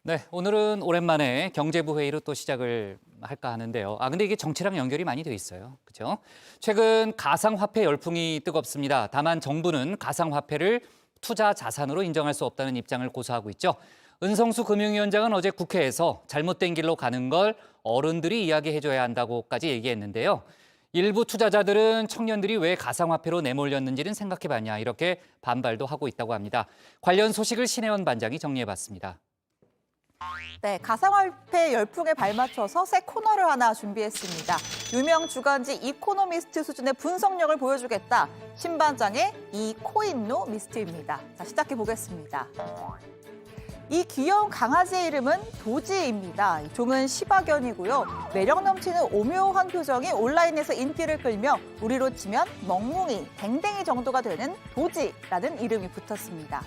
네, 오늘은 오랜만에 경제부 회의로 또 시작을 할까 하는데요. 근데 이게 정치랑 연결이 많이 돼 있어요. 그렇죠? 최근 가상화폐 열풍이 뜨겁습니다. 다만 정부는 가상화폐를 투자 자산으로 인정할 수 없다는 입장을 고수하고 있죠. 은성수 금융위원장은 어제 국회에서 잘못된 길로 가는 걸 어른들이 이야기해줘야 한다고까지 얘기했는데요. 일부 투자자들은 청년들이 왜 가상화폐로 내몰렸는지는 생각해봤냐 이렇게 반발도 하고 있다고 합니다. 관련 소식을 신혜원 반장이 정리해봤습니다. 네, 가상화폐 열풍에 발맞춰서 새 코너를 하나 준비했습니다. 유명 주간지 이코노미스트 수준의 분석력을 보여주겠다. 신반장의 이코인노 미스트입니다. 자, 시작해 보겠습니다. 이 귀여운 강아지의 이름은 도지입니다. 종은 시바견이고요. 매력 넘치는 오묘한 표정이 온라인에서 인기를 끌며 우리로 치면 멍뭉이, 댕댕이 정도가 되는 도지라는 이름이 붙었습니다.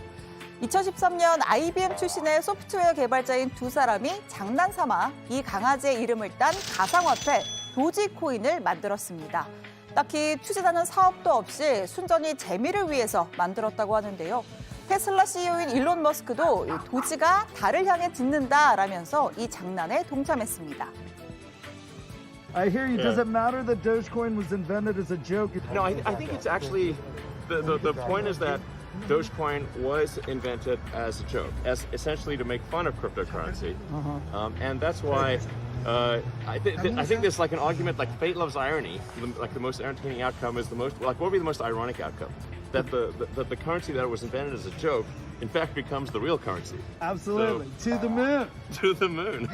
2013년 IBM 출신의 소프트웨어 개발자인 두 사람이 장난삼아 이 강아지의 이름을 딴 가상화폐 도지코인을 만들었습니다. 딱히 투자하는 사업도 없이 순전히 재미를 위해서 만들었다고 하는데요. 테슬라 CEO인 일론 머스크도 도지가 달을 향해 짖는다라면서 이 장난에 동참했습니다. I hear you. Does it matter that Dogecoin was invented as a joke? No, I think it's actually the point is that Dogecoin was invented as a joke, as essentially to make fun of cryptocurrency, and that's why I think there's like an argument like fate loves irony. Like the most entertaining outcome is the most like what would be the most ironic outcome? That the currency that was invented as a joke, in fact, becomes the real currency. Absolutely. To the moon. To the moon.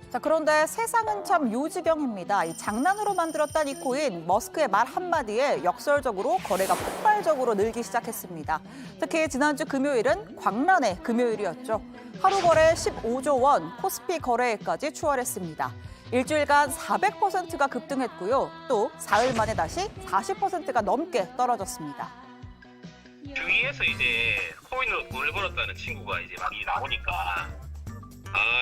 자, 그런데 세상은 참 요지경입니다. 이 장난으로 만들었던 이 코인, 머스크의 말 한마디에 역설적으로 거래가 폭발적으로 늘기 시작했습니다. 특히 지난주 금요일은 광란의 금요일이었죠. 하루 거래 15조 원, 코스피 거래액까지 추월했습니다. 일주일간 400%가 급등했고요. 또 사흘 만에 다시 40%가 넘게 떨어졌습니다. 주위에서 이제 코인으로 돈을 벌었다는 친구가 이제 막 나오니까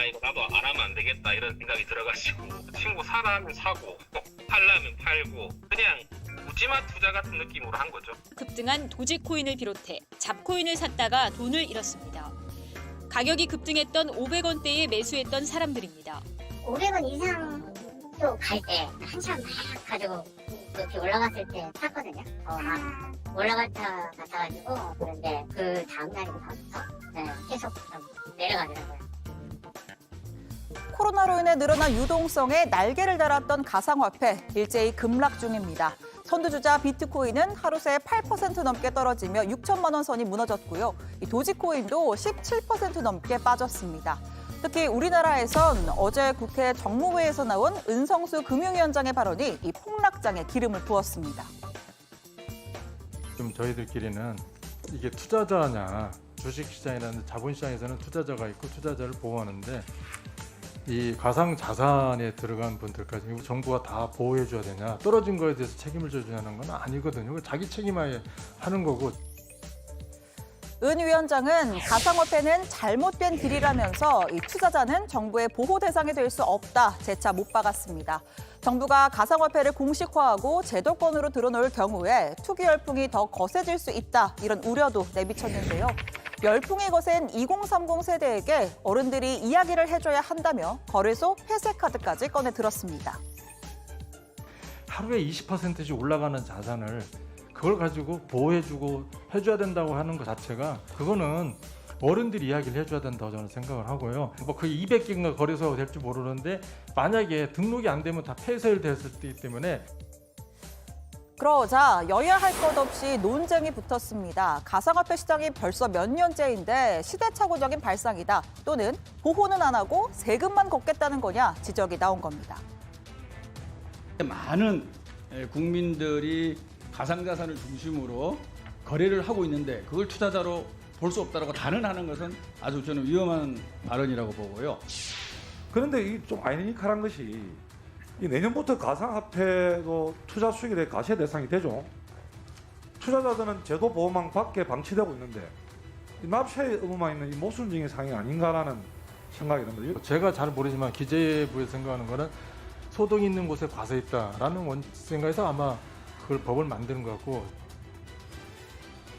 이거 나도 안 하면 안 되겠다 이런 생각이 들어가지고 친구 사라면 사고 팔라면 팔고 그냥 묻지마 투자 같은 느낌으로 한 거죠. 급등한 도지코인을 비롯해 잡코인을 샀다가 돈을 잃었습니다. 가격이 급등했던 500원대에 매수했던 사람들입니다. 500원 이상도 갈 때 한참 막 가지고 이렇게 올라갔을 때 샀거든요. 막 올라갔다 갔다가지고 그런데 그 다음 날부터 계속 좀 내려가더라고요. 코로나로 인해 늘어난 유동성에 날개를 달았던 가상화폐, 일제히 급락 중입니다. 선두주자 비트코인은 하루 새 8% 넘게 떨어지며 6천만 원 선이 무너졌고요. 이 도지코인도 17% 넘게 빠졌습니다. 특히 우리나라에선 어제 국회 정무회에서 나온 은성수 금융위원장의 발언이 이 폭락장에 기름을 부었습니다. 지금 저희들끼리는 이게 투자자냐, 주식시장이라는 자본시장에서는 투자자가 있고 투자자를 보호하는데 이 가상자산에 들어간 분들까지 정부가 다 보호해줘야 되냐, 떨어진 거에 대해서 책임을 져주냐는 건 아니거든요. 자기 책임하에 하는 거고. 은 위원장은 가상화폐는 잘못된 길이라면서 이 투자자는 정부의 보호 대상이 될 수 없다 재차 못 박았습니다. 정부가 가상화폐를 공식화하고 제도권으로 들어놓을 경우에 투기 열풍이 더 거세질 수 있다 이런 우려도 내비쳤는데요. 열풍이 거센 2030 세대에게 어른들이 이야기를 해줘야 한다며 거래소 폐쇄 카드까지 꺼내 들었습니다. 하루에 20%씩 올라가는 자산을 그걸 가지고 보호해주고 해줘야 된다고 하는 것 자체가 그거는 어른들이 이야기를 해줘야 된다고 저는 생각을 하고요. 그 200개인가 거래소가 될지 모르는데 만약에 등록이 안 되면 다 폐쇄됐을 때이기 때문에 그러자 여야 할 것 없이 논쟁이 붙었습니다. 가상화폐 시장이 벌써 몇 년째인데 시대착오적인 발상이다. 또는 보호는 안 하고 세금만 걷겠다는 거냐 지적이 나온 겁니다. 많은 국민들이 가상자산을 중심으로 거래를 하고 있는데 그걸 투자자로 볼 수 없다고 단언하는 것은 아주 저는 위험한 발언이라고 보고요. 그런데 이 좀 아이러니컬한 것이 이 내년부터 가상화폐도 투자 수익에 대해 과세 대상이 되죠. 투자자들은 제도 보호망 밖에 방치되고 있는데 이 납세의 의무만 있는 이 모순적인 상황이 아닌가라는 생각이 듭니다. 제가 잘 모르지만 기재부에서 생각하는 거는 소득 있는 곳에 과세 있다라는 생각에서 아마 그걸 법을 만드는 것 같고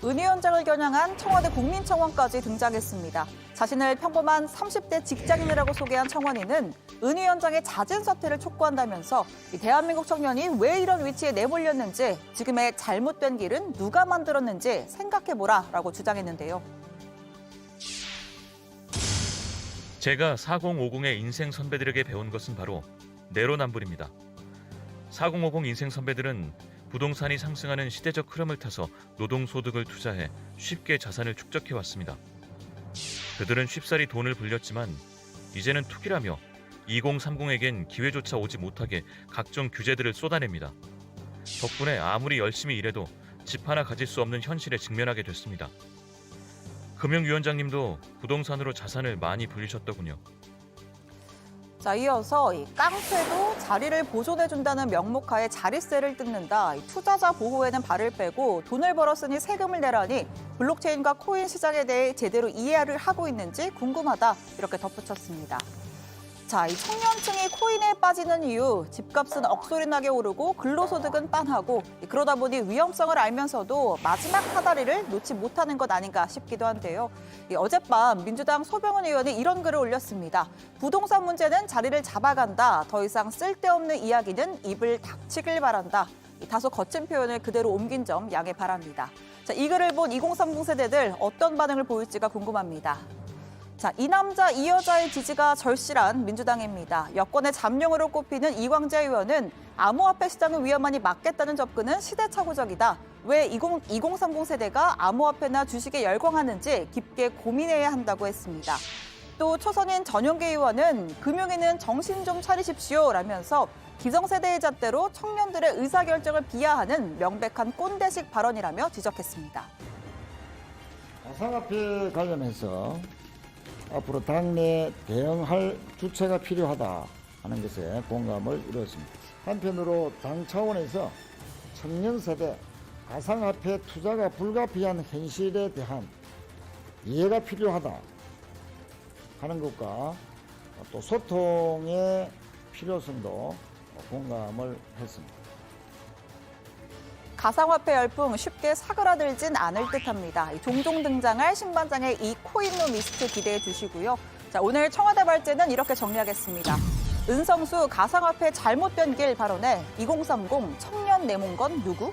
은 위원장을 겨냥한 청와대 국민청원까지 등장했습니다. 자신을 평범한 30대 직장인이라고 소개한 청원인은 은 위원장의 잦은 사퇴를 촉구한다면서 대한민국 청년이 왜 이런 위치에 내몰렸는지, 지금의 잘못된 길은 누가 만들었는지 생각해보라라고 주장했는데요. 제가 4050의 인생 선배들에게 배운 것은 바로 내로남불입니다. 4050 인생 선배들은 부동산이 상승하는 시대적 흐름을 타서 노동소득을 투자해 쉽게 자산을 축적해왔습니다. 그들은 쉽사리 돈을 불렸지만 이제는 투기라며 2030에겐 기회조차 오지 못하게 각종 규제들을 쏟아냅니다. 덕분에 아무리 열심히 일해도 집 하나 가질 수 없는 현실에 직면하게 됐습니다. 금융위원장님도 부동산으로 자산을 많이 불리셨더군요. 자, 이어서 이 깡패도 자리를 보존해준다는 명목하에 자리세를 뜯는다. 투자자 보호에는 발을 빼고 돈을 벌었으니 세금을 내라니 블록체인과 코인 시장에 대해 제대로 이해를 하고 있는지 궁금하다. 이렇게 덧붙였습니다. 자, 이 청년층이 코인에 빠지는 이유, 집값은 억소리 나게 오르고 근로소득은 빤하고, 그러다 보니 위험성을 알면서도 마지막 사다리를 놓지 못하는 것 아닌가 싶기도 한데요. 어젯밤 민주당 소병훈 의원이 이런 글을 올렸습니다. 부동산 문제는 자리를 잡아간다. 더 이상 쓸데없는 이야기는 입을 닥치길 바란다. 다소 거친 표현을 그대로 옮긴 점 양해 바랍니다. 자, 이 글을 본 2030 세대들 어떤 반응을 보일지가 궁금합니다. 자, 이 남자 이 여자의 지지가 절실한 민주당입니다. 여권의 잠룡으로 꼽히는 이광재 의원은 암호화폐 시장을 위험하니 막겠다는 접근은 시대착오적이다. 왜 2030 세대가 암호화폐나 주식에 열광하는지 깊게 고민해야 한다고 했습니다. 또 초선인 전용기 의원은 금융위는 정신 좀 차리십시오 라면서 기성세대의 잣대로 청년들의 의사결정을 비하하는 명백한 꼰대식 발언이라며 지적했습니다. 가상화폐 관련해서 앞으로 당내 대응할 주체가 필요하다 하는 것에 공감을 이루었습니다. 한편으로 당 차원에서 청년 세대 가상화폐 투자가 불가피한 현실에 대한 이해가 필요하다 하는 것과 또 소통의 필요성도 공감을 했습니다. 가상화폐 열풍 쉽게 사그라들진 않을 듯합니다. 종종 등장할 신반장의 이 코인노미스트 기대해 주시고요. 자, 오늘 청와대 발제는 이렇게 정리하겠습니다. 은성수 가상화폐 잘못된 길 발언에 2030 청년 내몬 건 누구?